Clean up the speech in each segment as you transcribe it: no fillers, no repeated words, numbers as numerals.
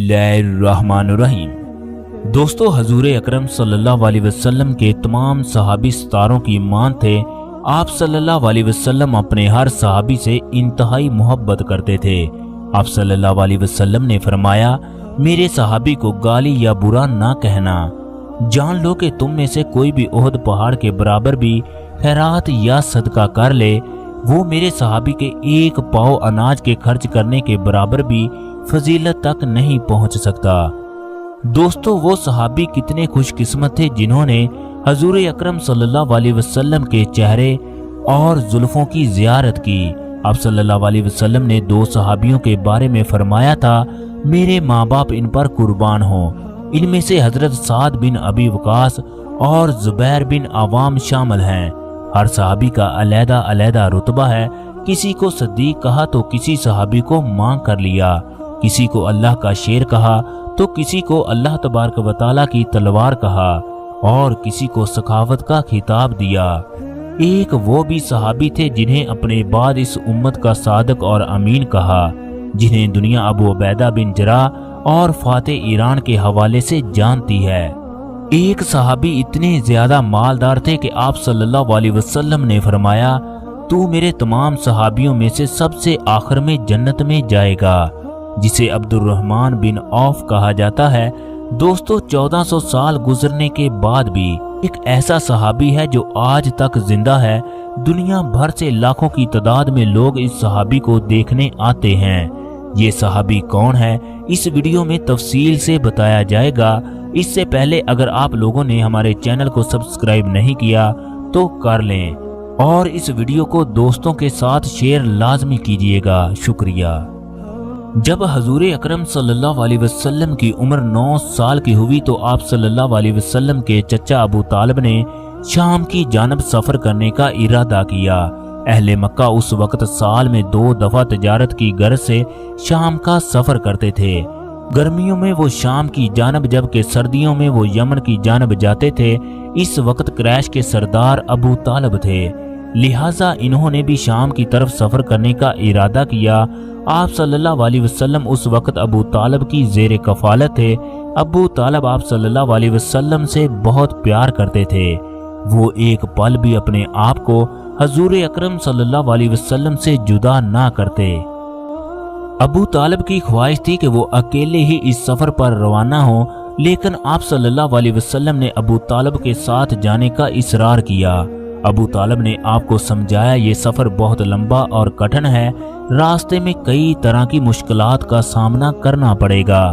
बिस्मिल्लाहिर्रहमानिर्रहीम। दोस्तों, हजूर अकरम सल्लल्लाहु अलैहि वसल्लम के तमाम सहाबी सितारों की ईमान थे। आप सल्लल्लाहु अलैहि वसल्लम अपने हर सहाबी से इंतहाई मोहब्बत करते थे। आप सल्लल्लाहु अलैहि वसल्लम ने फरमाया, मेरे सहाबी को गाली या बुरा ना कहना। जान लो कि तुम में से कोई भी ओहद पहाड़ के बराबर भी खैरात या सदका कर ले, वो मेरे सहाबी के एक पाव अनाज के खर्च करने के बराबर भी फजीलत तक नहीं पहुंच सकता। दोस्तों, वो सहाबी कितने खुशकिस्मत थे जिन्होंने हजूर अकरम सल्लल्लाहु अलैहि वसल्लम के चेहरे और जुल्फों की जियारत की। आप सल्लल्लाहु अलैहि वसल्लम ने दो सहाबियों के बारे में फरमाया था, मेरे माँ बाप इन पर कुर्बान हो। इनमें से हजरत साद बिन अबी वकास और जुबैर बिन अवाम शामिल हैं। हर सहाबी का अलहदा अलहदा रुतबा है। किसी को सद्दीक कहा तो किसी सहाबी को मांग कर लिया, किसी को अल्लाह का शेर कहा तो किसी को अल्लाह तबारक व तआला की तलवार कहा और किसी को सखावत का खिताब दिया। एक वो भी सहाबी थे जिन्हें अपने बाद इस उम्मत का सादक और अमीन कहा, जिन्हें दुनिया अबू उबैदा बिन जराह और फातेह ईरान के हवाले से जानती है। एक सहाबी इतने ज्यादा मालदार थे कि आप सल्लल्लाहु अलैहि वसल्लम ने फरमाया, तू मेरे तमाम सहाबियों में से सबसे आखिर में जन्नत में जाएगा, जिसे अब्दुर्रहमान बिन औफ कहा जाता है। दोस्तों, 1400 साल गुजरने के बाद भी एक ऐसा सहाबी है जो आज तक जिंदा है। दुनिया भर से लाखों की तादाद में लोग इस सहाबी को देखने आते हैं। ये सहाबी कौन है, इस वीडियो में तफसील से बताया जाएगा। इससे पहले अगर आप लोगों ने हमारे चैनल को सब्सक्राइब नहीं किया तो कर लें और इस वीडियो को दोस्तों के साथ शेयर लाजमी कीजिएगा। शुक्रिया। जब हजूर अकरम सल्लल्लाहु अलैहि वसल्लम की उम्र 9 साल की हुई तो आप सल्लल्लाहु अलैहि वसल्लम के चचा अबू तालिब ने शाम की जानब सफर करने का इरादा किया। अहले मक्का उस वक्त साल में 2 दफा तिजारत की गर्ज से शाम का सफर करते थे। गर्मियों में वो शाम की जानब जबकि सर्दियों में वो यमन की जानब जाते थे। इस वक्त क्रैश के सरदार अबू तालिब थे, लिहाजा इन्होंने भी शाम की तरफ सफर करने का इरादा किया। आप सल्लल्लाहु अलैहि वसल्लम उस वक्त अबू तालिब की जेर कफालत थे। अबू तालिब आप सल्लल्लाहु अलैहि वसल्लम से बहुत प्यार करते थे। वो एक पल भी अपने आप को हजूर अकरम सल्लल्लाहु अलैहि वसल्लम से जुदा ना करते। अबू तालिब की ख्वाहिश थी कि वो अकेले ही इस सफर पर रवाना हो, लेकिन आप सल्लल्लाहु अलैहि वसल्लम ने अबू तालिब के साथ जाने का इसरार किया। अबू तालिब ने आपको समझाया, ये सफर बहुत लंबा और कठिन है, रास्ते में कई तरह की मुश्किलात का सामना करना पड़ेगा।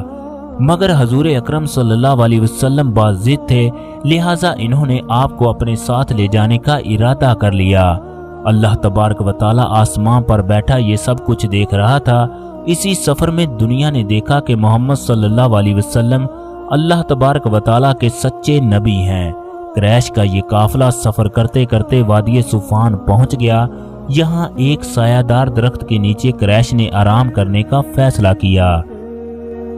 मगर हजूर अकरम सल्लल्लाहु अलैहि वसल्लम बाज़िद थे, लिहाजा इन्होंने आपको अपने साथ ले जाने का इरादा कर लिया। अल्लाह तबारक व तआला आसमां पर बैठा ये सब कुछ देख रहा था। इसी सफर में दुनिया ने देखा कि मोहम्मद सल्लल्लाहु अलैहि वसल्लम अल्लाह तबारक व तआला के सच्चे नबी हैं। क्रैश का ये काफिला सफर करते करते वादिये सुफान पहुंच गया। यहाँ एक सायादार दरख्त के नीचे क्रैश ने आराम करने का फैसला किया।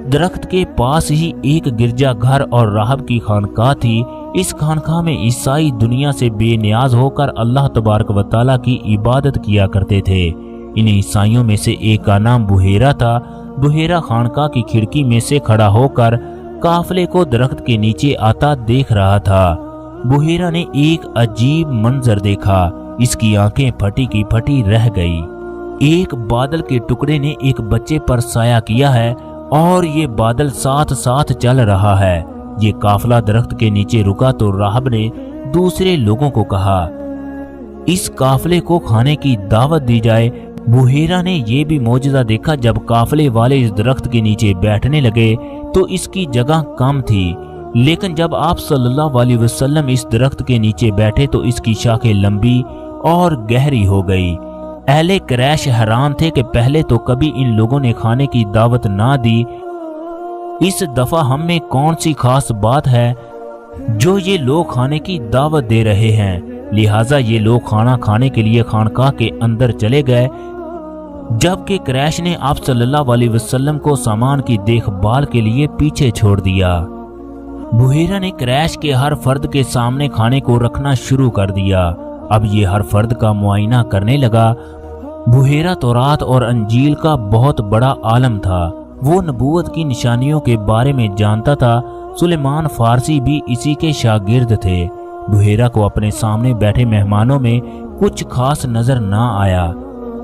दरख्त के पास ही एक गिरजा घर और राहब की खानकाह थी। इस खानकाह में ईसाई दुनिया से बेनियाज होकर अल्लाह तबारक व तआला की इबादत किया करते थे। इन ईसाइयों में से एक का नाम बुहेरा था। बुहेरा खानकाह की खिड़की में से खड़ा होकर काफिले को दरख्त के नीचे आता देख रहा था। बुहेरा ने एक अजीब मंजर देखा। इसकी आंखें फटी की फटी रह गई। एक बादल के टुकड़े ने एक बच्चे पर साया किया है और ये बादल साथ साथ चल रहा है। ये काफिला दरख्त के नीचे रुका तो राहब ने दूसरे लोगों को कहा, इस काफिले को खाने की दावत दी जाए। बुहेरा ने ये भी मौजज़ा देखा, जब काफिले वाले इस दरख्त के नीचे बैठने लगे तो इसकी जगह कम थी, लेकिन जब आप सल्लल्लाहु अलैहि वसल्लम इस दरख्त के नीचे बैठे तो इसकी शाखें लंबी और गहरी हो गई। अहले क्रैश हैरान थे कि पहले तो कभी इन लोगों ने खाने की दावत ना दी, इस दफा हम में कौन सी खास बात है जो ये लोग खाने की दावत दे रहे हैं। लिहाजा ये लोग खाना खाने के लिए खानकाह के अंदर चले गए, जबकि क्रैश ने आप सल्लल्लाहु अलैहि वसल्लम को सामान की देखभाल के लिए पीछे छोड़ दिया। बुहेरा ने क्रैश के हर फर्द के सामने खाने को रखना शुरू कर दिया। अब ये हर फर्द का मुआयना करने लगा। बुहेरा तौरात और अंजील का बहुत बड़ा आलम था। वो नबूवत की निशानियों के बारे में जानता था। सुलेमान फारसी भी इसी के शागिर्द थे। बुहेरा को अपने सामने बैठे मेहमानों में कुछ खास नजर ना आया।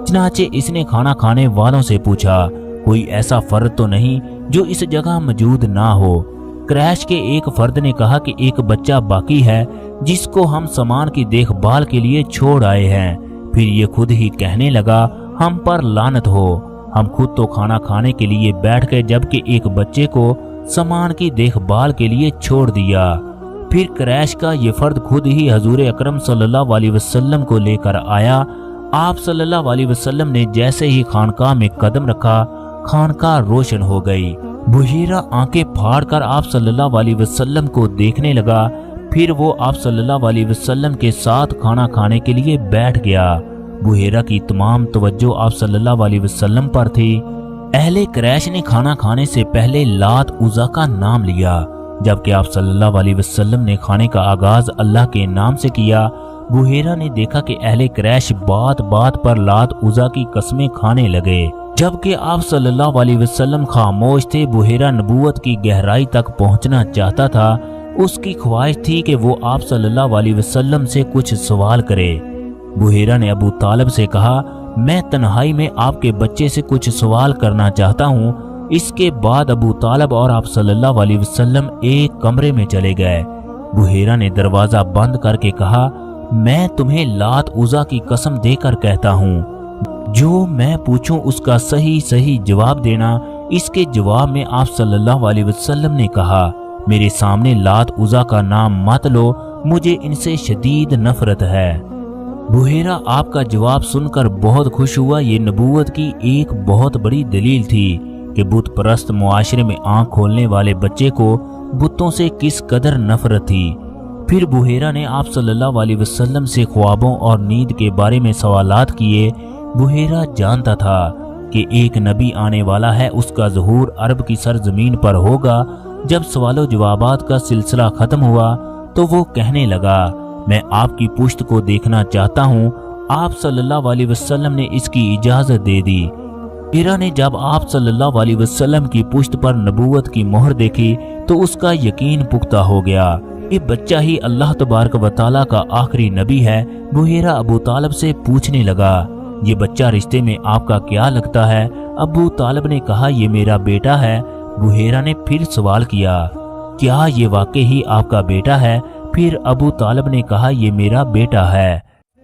चनाचे इसने खाना खाने वालों से पूछा, कोई ऐसा फर्द तो नहीं जो इस जगह मौजूद ना हो। क्रैश के एक फर्द ने कहा कि एक बच्चा बाकी है जिसको हम सामान की देखभाल के लिए छोड़ आए हैं। फिर ये खुद ही कहने लगा, हम पर लानत हो, हम खुद तो खाना खाने के लिए बैठ गए जबकि एक बच्चे को सामान की देखभाल के लिए छोड़ दिया। फिर क्रैश का ये फर्द खुद ही हजूर अकरम सल्लल्लाहु अलैहि वसल्लम को लेकर आया। आप सल्लल्लाहु अलैहि वसल्लम ने जैसे ही खानकाह में कदम रखा, खानकाह रोशन हो गई। बुहेरा आंखें फाड़कर आप सल्लल्लाहु अलैहि वसल्लम को देखने लगा। फिर वो आप सल्लल्लाहु अलैहि वसल्लम के साथ खाना खाने के लिए बैठ गया। बुहेरा की तमाम तवज्जो आप सल्लल्लाहु अलैहि वसल्लम पर थी। अहले क्रैश ने खाना खाने से पहले लात उज़ा का नाम लिया, जबकि आप सल्लल्लाहु अलैहि वसल्लम ने खाने का आगाज अल्लाह के नाम से किया। बुहेरा ने देखा कि अहले क्रैश बात बात पर लात उज़ा की कसमें खाने लगे, जबकि आप सल्लल्लाहु अलैहि वसल्लम खामोश थे। बुहेरा नबूवत की गहराई तक पहुंचना चाहता था। उसकी ख्वाहिश थी कि वो आप सल्लल्लाहु अलैहि वसल्लम से कुछ सवाल करे। बुहेरा ने अबू तालिब से कहा, मैं तन्हाई में आपके बच्चे से कुछ सवाल करना चाहता हूँ। इसके बाद अबू तालिब और आप सल्लल्लाहु अलैहि वसल्लम एक कमरे में चले गए। बुहेरा ने दरवाजा बंद करके कहा, मैं तुम्हें लात उज़ा की कसम देकर कहता हूँ, जो मैं पूछूं उसका सही सही जवाब देना। इसके जवाब में आप सल्लल्लाहु अलैहि वसल्लम ने कहा, मेरे सामने लात उज़ा का नाम मत लो, मुझे इनसे शदीद नफरत है। बुहेरा आपका जवाब सुनकर बहुत खुश हुआ। ये नबूवत की एक बहुत बड़ी दलील थी कि बुत परस्त मुआशरे में आंख खोलने वाले बच्चे को बुतों से किस कदर नफरत थी। फिर बुहेरा ने आप सल्लल्लाहु अलैहि वसल्लम से ख्वाबों और नींद के बारे में सवालात किए। बुहेरा जानता था कि एक नबी आने वाला है, उसका ज़हूर अरब की सरजमीन पर होगा। जब सवालों जवाबात का सिलसिला खत्म हुआ तो वो कहने लगा, मैं आपकी पुश्त को देखना चाहता हूँ। आप सल्लल्लाहु अलैहि वसल्लम ने इसकी इजाजत दे दी। बुहेरा ने जब आप सल्लल्लाहु अलैहि वसल्लम की पुश्त पर नबूवत की मोहर देखी तो उसका यकीन पुख्ता हो गया, ये बच्चा ही अल्लाह तबारक व तआला का आखिरी नबी है। बुहेरा अबू तालिब से पूछने लगा, ये बच्चा रिश्ते में आपका क्या लगता है? अबू तालिब ने कहा, ये मेरा बेटा है। बुहेरा ने फिर सवाल किया, क्या ये वाकई ही आपका बेटा है? फिर अबू तालिब ने कहा, ये मेरा बेटा है।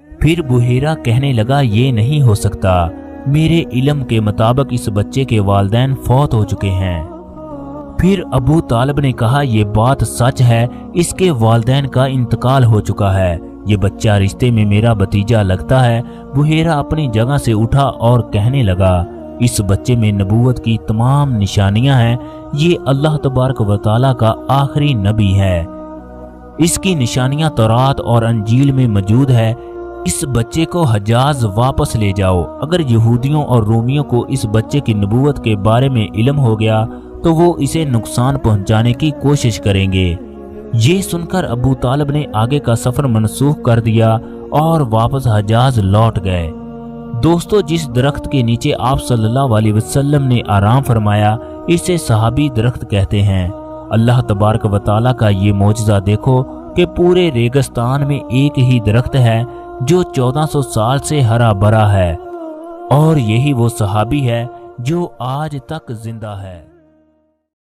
फिर बुहेरा कहने लगा, ये नहीं हो सकता, मेरे इल्म के मुताबिक इस बच्चे के वालिदैन फौत हो चुके हैं। फिर अबू तालिब ने कहा, ये बात सच है, इसके वालिदैन का इंतकाल हो चुका है, ये बच्चा रिश्ते में मेरा भतीजा लगता है। बुहेरा अपनी जगह से उठा और कहने लगा, इस बच्चे में नबूवत की तमाम निशानियां हैं, ये अल्लाह तबारक व तआला का आखिरी नबी है। इसकी निशानियां तौरात और अंजील में मौजूद है। इस बच्चे को हजाज वापस ले जाओ। अगर यहूदियों और रोमियों को इस बच्चे की नबूवत के बारे में इल्म हो गया तो वो इसे नुकसान पहुंचाने की कोशिश करेंगे। ये सुनकर अबू तालिब ने आगे का सफर मनसूख कर दिया और वापस हजाज लौट गए। दोस्तों, जिस दरख्त के नीचे आप सल्लल्लाहु अलैहि वसल्लम ने आराम फरमाया, इसे सहाबी दरख्त कहते हैं। अल्लाह तबारक व तआला का ये मौजज़ा देखो कि पूरे रेगिस्तान में एक ही दरख्त है जो 1400 साल से हरा भरा है, और यही वो सहाबी है जो आज तक जिंदा है।